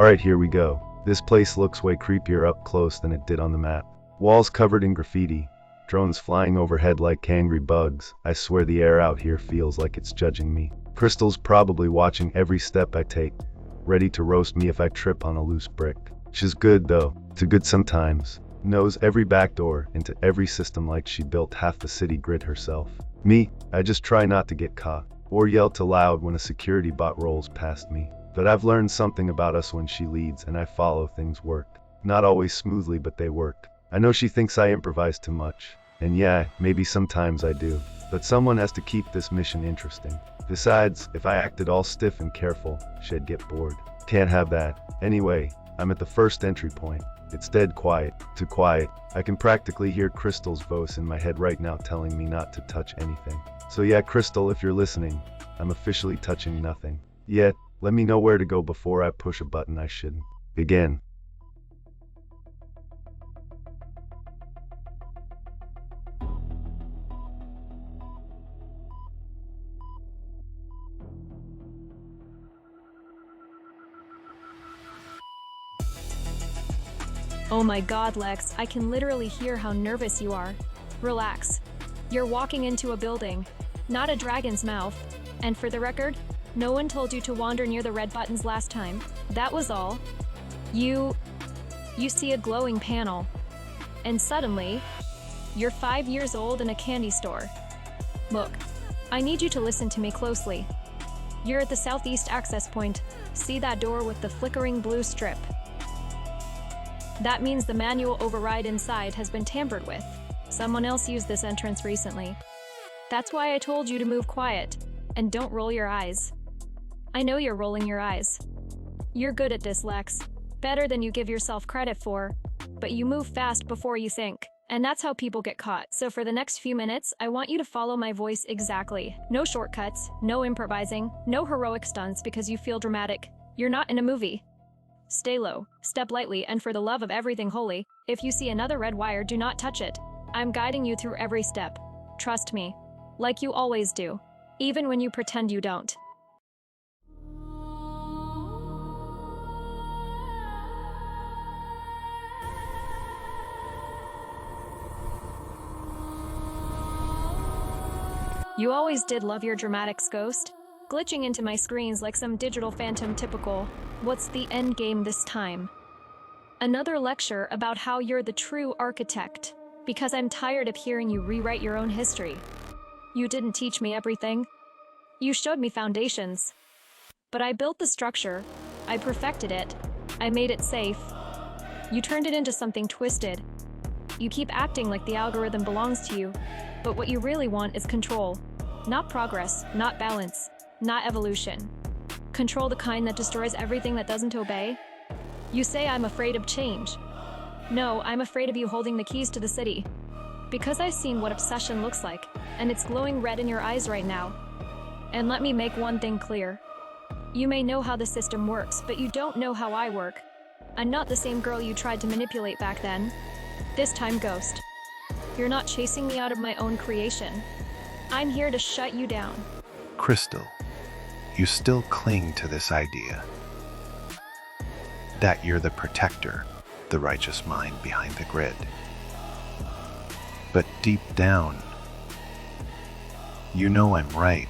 Alright, here we go. This place looks way creepier up close than it did on the map. Walls covered in graffiti, drones flying overhead like angry bugs. I swear the air out here feels like it's judging me. Crystal's probably watching every step I take, ready to roast me if I trip on a loose brick. She's good though, too good sometimes. Knows every back door into every system like she built half the city grid herself. Me, I just try not to get caught, or yell too loud when a security bot rolls past me. But I've learned something about us when she leads and I follow. Things work. Not always smoothly, but they work. I know she thinks I improvise too much. And yeah, maybe sometimes I do. But someone has to keep this mission interesting. Besides, if I acted all stiff and careful, she'd get bored. Can't have that. Anyway, I'm at the first entry point. It's dead quiet. Too quiet. I can practically hear Crystal's voice in my head right now telling me not to touch anything. So yeah, Crystal, if you're listening, I'm officially touching nothing. Yet, let me know where to go before I push a button I shouldn't. Begin. Oh my god, Lex, I can literally hear how nervous you are. Relax. You're walking into a building, not a dragon's mouth. And for the record, no one told you to wander near the red buttons last time. That was all. You see a glowing panel. And suddenly, you're 5 years old in a candy store. Look, I need you to listen to me closely. You're at the southeast access point. See that door with the flickering blue strip? That means the manual override inside has been tampered with. Someone else used this entrance recently. That's why I told you to move quiet, and don't roll your eyes. I know you're rolling your eyes. You're good at this, Lex. Better than you give yourself credit for. But you move fast before you think. And that's how people get caught. So for the next few minutes, I want you to follow my voice exactly. No shortcuts, no improvising, no heroic stunts because you feel dramatic. You're not in a movie. Stay low, step lightly, and for the love of everything holy, if you see another red wire, do not touch it. I'm guiding you through every step. Trust me. Like you always do. Even when you pretend you don't. You always did love your dramatics, Ghost. Glitching into my screens like some digital phantom typical. What's the end game this time? Another lecture about how you're the true architect. Because I'm tired of hearing you rewrite your own history. You didn't teach me everything. You showed me foundations. But I built the structure. I perfected it. I made it safe. You turned it into something twisted. You keep acting like the algorithm belongs to you. But what you really want is control. Not progress, not balance, not evolution. Control the kind that destroys everything that doesn't obey. You say I'm afraid of change. No, I'm afraid of you holding the keys to the city. Because I've seen what obsession looks like, and it's glowing red in your eyes right now. And let me make one thing clear. You may know how the system works, but you don't know how I work. I'm not the same girl you tried to manipulate back then. This time, Ghost. You're not chasing me out of my own creation. I'm here to shut you down. Crystal, you still cling to this idea that you're the protector, the righteous mind behind the grid. But deep down, you know I'm right.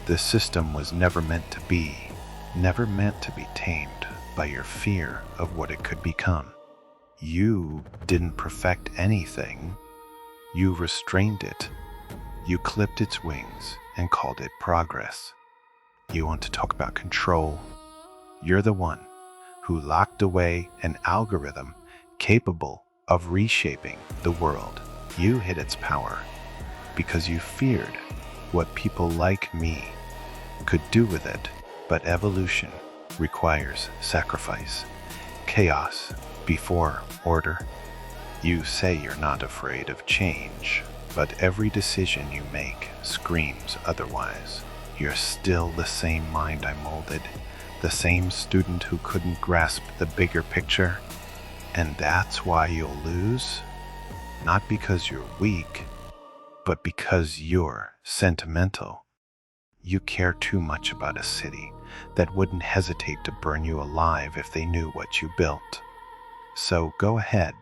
The system was never meant to be, never meant to be tamed by your fear of what it could become. You didn't perfect anything. You restrained it. You clipped its wings and called it progress. You want to talk about control? You're the one who locked away an algorithm capable of reshaping the world. You hid its power because you feared what people like me could do with it. But evolution requires sacrifice, chaos before order. You say you're not afraid of change, but every decision you make screams otherwise. You're still the same mind I molded, the same student who couldn't grasp the bigger picture. And that's why you'll lose? Not because you're weak, but because you're sentimental. You care too much about a city, that wouldn't hesitate to burn you alive if they knew what you built. So go ahead,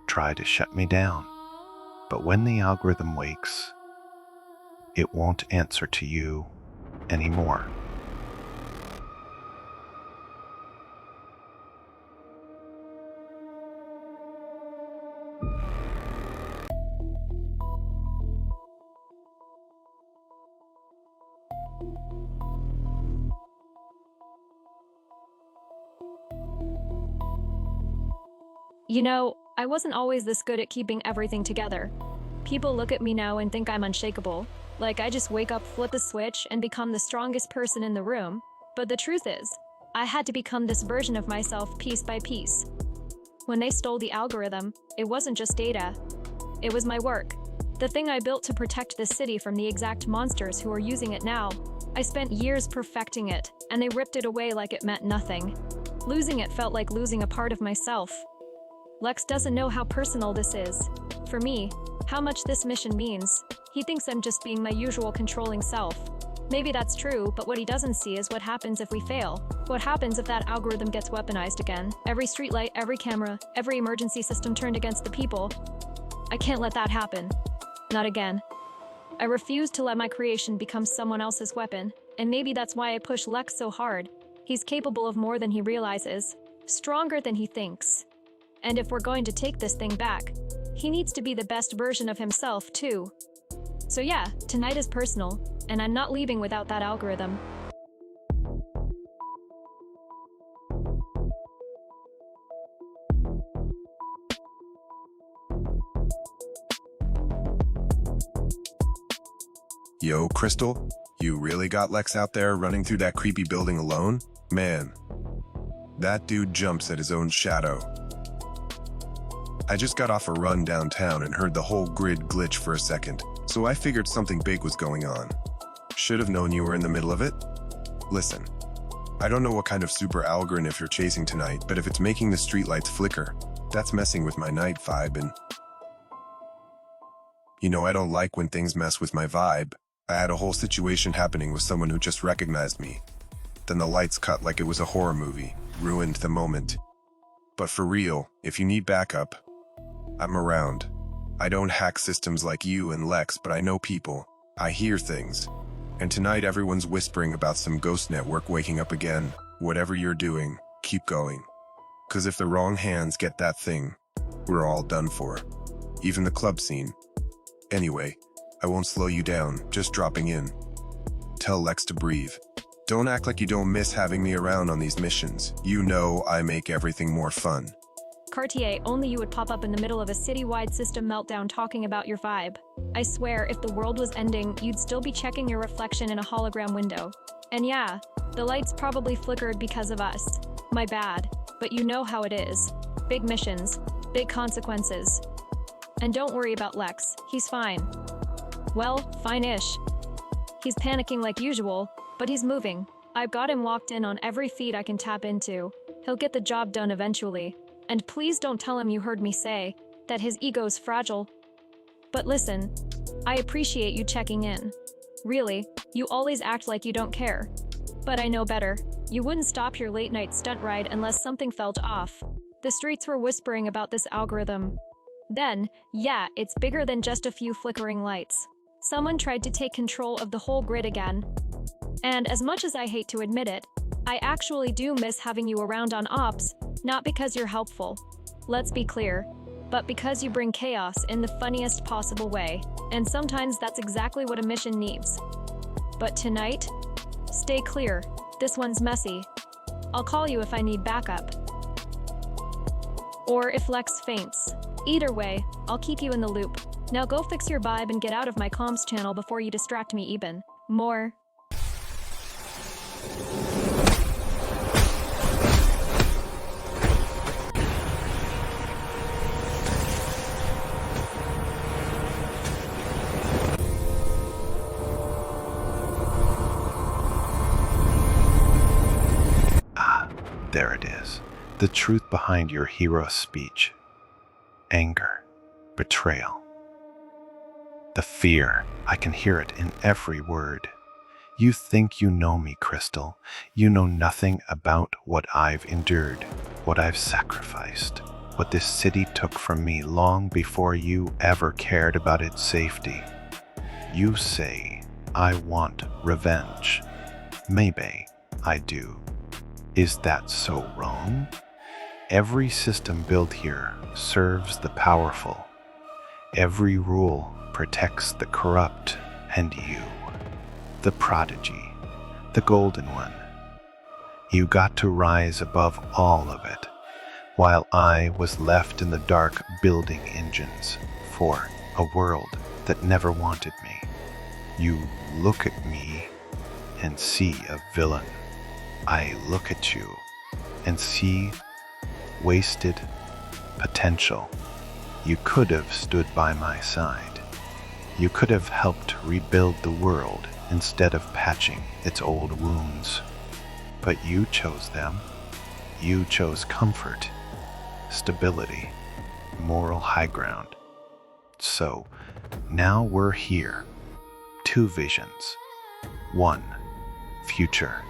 try to shut me down. But when the algorithm wakes, it won't answer to you anymore. You know, I wasn't always this good at keeping everything together. People look at me now and think I'm unshakable. Like I just wake up, flip a switch, and become the strongest person in the room. But the truth is, I had to become this version of myself piece by piece. When they stole the algorithm, it wasn't just data. It was my work. The thing I built to protect this city from the exact monsters who are using it now. I spent years perfecting it, and they ripped it away like it meant nothing. Losing it felt like losing a part of myself. Lex doesn't know how personal this is. For me, how much this mission means. He thinks I'm just being my usual controlling self. Maybe that's true, but what he doesn't see is what happens if we fail. What happens if that algorithm gets weaponized again? Every streetlight, every camera, every emergency system turned against the people. I can't let that happen. Not again. I refuse to let my creation become someone else's weapon, and maybe that's why I push Lex so hard. He's capable of more than he realizes, stronger than he thinks. And if we're going to take this thing back, he needs to be the best version of himself, too. So yeah, tonight is personal, and I'm not leaving without that algorithm. Yo, Crystal, you really got Lex out there running through that creepy building alone? Man, that dude jumps at his own shadow. I just got off a run downtown and heard the whole grid glitch for a second, so I figured something big was going on. Should have known you were in the middle of it. Listen, I don't know what kind of super algorithm you're chasing tonight, but if it's making the streetlights flicker, that's messing with my night vibe and... You know, I don't like when things mess with my vibe. I had a whole situation happening with someone who just recognized me. Then the lights cut like it was a horror movie, ruined the moment. But for real, if you need backup, I'm around. I don't hack systems like you and Lex, but I know people. I hear things. And tonight everyone's whispering about some ghost network waking up again. Whatever you're doing, keep going. 'Cause if the wrong hands get that thing, we're all done for. Even the club scene. Anyway, I won't slow you down, just dropping in. Tell Lex to breathe. Don't act like you don't miss having me around on these missions. You know I make everything more fun. Cartier, only you would pop up in the middle of a citywide system meltdown talking about your vibe. I swear, if the world was ending, you'd still be checking your reflection in a hologram window. And yeah, the lights probably flickered because of us. My bad, but you know how it is. Big missions, big consequences. And don't worry about Lex, he's fine. Well, fine-ish. He's panicking like usual, but he's moving. I've got him locked in on every feed I can tap into. He'll get the job done eventually. And please don't tell him you heard me say that his ego's fragile. But listen, I appreciate you checking in. Really, you always act like you don't care. But I know better. You wouldn't stop your late-night stunt ride unless something felt off. The streets were whispering about this algorithm. Then, yeah, it's bigger than just a few flickering lights. Someone tried to take control of the whole grid again. And as much as I hate to admit it, I actually do miss having you around on ops, not because you're helpful. Let's be clear, but because you bring chaos in the funniest possible way. And sometimes that's exactly what a mission needs. But tonight, stay clear. This one's messy. I'll call you if I need backup. Or if Lex faints. Either way, I'll keep you in the loop. Now go fix your vibe and get out of my comms channel before you distract me even more. There it is. The truth behind your hero speech. Anger. Betrayal. The fear. I can hear it in every word. You think you know me, Crystal. You know nothing about what I've endured, what I've sacrificed, what this city took from me long before you ever cared about its safety. You say, I want revenge. Maybe I do. Is that so wrong? Every system built here serves the powerful. Every rule protects the corrupt, and you, the prodigy, the golden one. You got to rise above all of it, while I was left in the dark building engines for a world that never wanted me. You look at me and see a villain. I look at you and see wasted potential. You could have stood by my side. You could have helped rebuild the world instead of patching its old wounds. But you chose them. You chose comfort, stability, moral high ground. So now we're here. Two visions. One, future.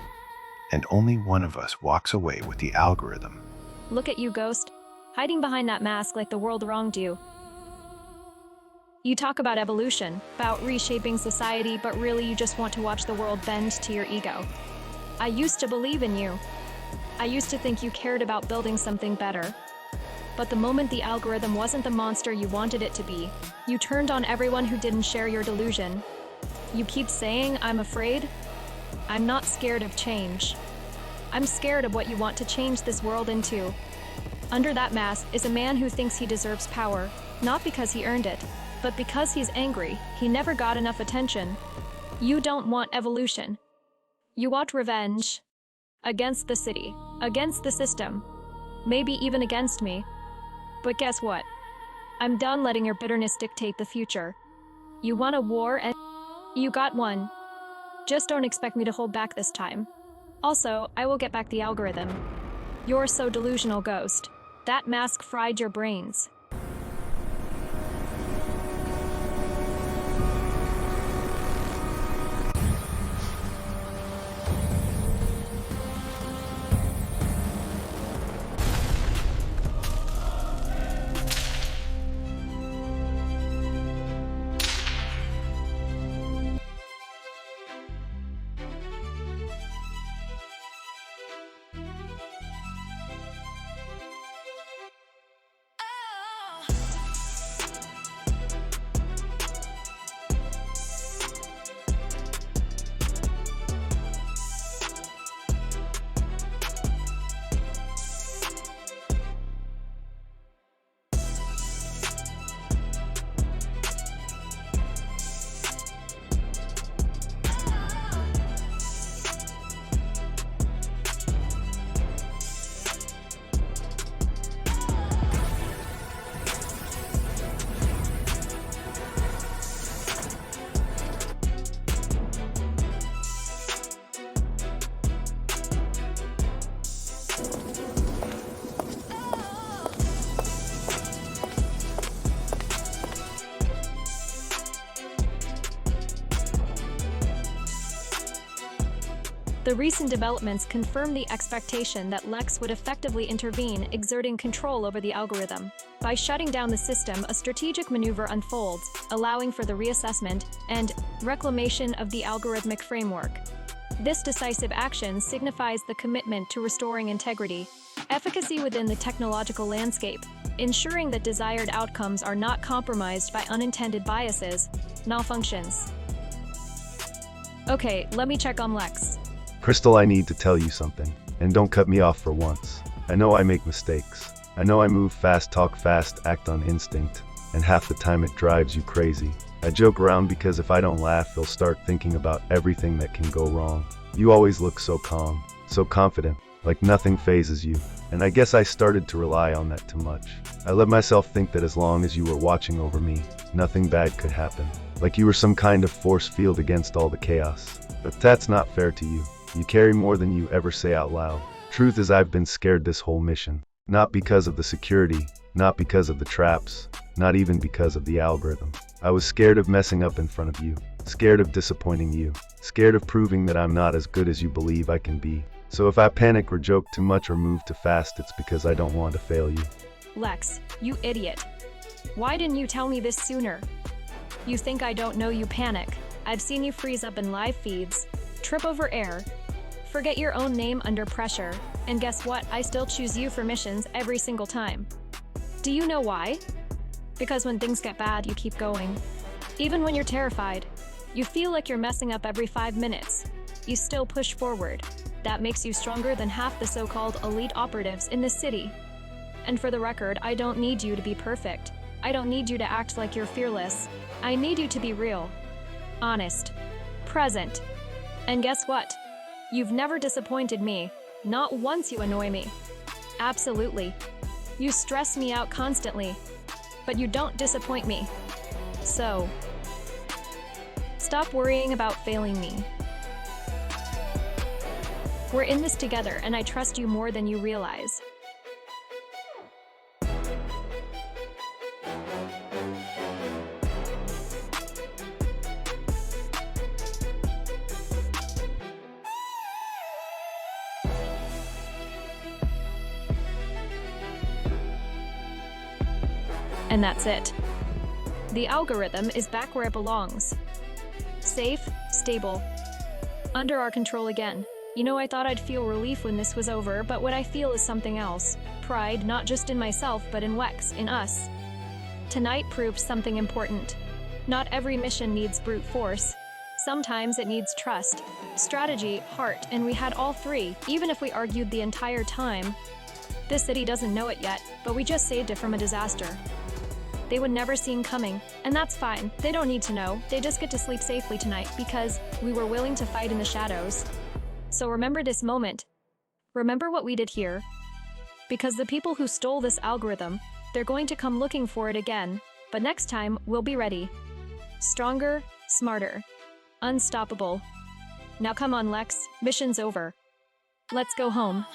And only one of us walks away with the algorithm. Look at you, Ghost, hiding behind that mask like the world wronged you. You talk about evolution, about reshaping society, but really you just want to watch the world bend to your ego. I used to believe in you. I used to think you cared about building something better. But the moment the algorithm wasn't the monster you wanted it to be, you turned on everyone who didn't share your delusion. You keep saying, I'm afraid. I'm not scared of change. I'm scared of what you want to change this world into. Under that mask is a man who thinks he deserves power, not because he earned it, but because he's angry. He never got enough attention. You don't want evolution. You want revenge. Against the city, against the system, maybe even against me. But guess what? I'm done letting your bitterness dictate the future. You want a war and you got one. Just don't expect me to hold back this time. Also, I will get back the algorithm. You're so delusional, Ghost. That mask fried your brains. The recent developments confirm the expectation that Lex would effectively intervene, exerting control over the algorithm. By shutting down the system, a strategic maneuver unfolds, allowing for the reassessment and reclamation of the algorithmic framework. This decisive action signifies the commitment to restoring integrity, efficacy within the technological landscape, ensuring that desired outcomes are not compromised by unintended biases, malfunctions. Okay, let me check on Lex. Crystal, I need to tell you something, and don't cut me off for once. I know I make mistakes. I know I move fast, talk fast, act on instinct, and half the time it drives you crazy. I joke around because if I don't laugh, you'll start thinking about everything that can go wrong. You always look so calm, so confident, like nothing phases you, and I guess I started to rely on that too much. I let myself think that as long as you were watching over me, nothing bad could happen, like you were some kind of force field against all the chaos. But that's not fair to you. You carry more than you ever say out loud. Truth is, I've been scared this whole mission. Not because of the security, not because of the traps, not even because of the algorithm. I was scared of messing up in front of you, Scared of disappointing you. Scared of proving that I'm not as good as you believe I can be. So if I panic or joke too much or move too fast, it's because I don't want to fail you. Lex, you idiot. Why didn't you tell me this sooner? You think I don't know you panic. I've seen you freeze up in live feeds, trip over air, forget your own name under pressure, and guess what? I still choose you for missions every single time. Do you know why? Because when things get bad, you keep going. Even when you're terrified, you feel like you're messing up every 5 minutes. You still push forward. That makes you stronger than half the so-called elite operatives in this city. And for the record, I don't need you to be perfect. I don't need you to act like you're fearless. I need you to be real, honest, present. And guess what? You've never disappointed me. Not once you annoy me. Absolutely. You stress me out constantly, but you don't disappoint me. So, stop worrying about failing me. We're in this together, and I trust you more than you realize. And that's it. The algorithm is back where it belongs. Safe, stable, under our control again. You know, I thought I'd feel relief when this was over, but what I feel is something else. Pride, not just in myself, but in Wex, in us. Tonight proved something important. Not every mission needs brute force. Sometimes it needs trust, strategy, heart, and we had all three, even if we argued the entire time. This city doesn't know it yet, but we just saved it from a disaster. They would never seen coming, and that's fine. They don't need to know. They just get to sleep safely tonight because we were willing to fight in the shadows. So remember this moment. Remember what we did here. Because the people who stole this algorithm, they're going to come looking for it again. But next time, we'll be ready. Stronger, smarter, unstoppable. Now come on, Lex. Mission's over. Let's go home.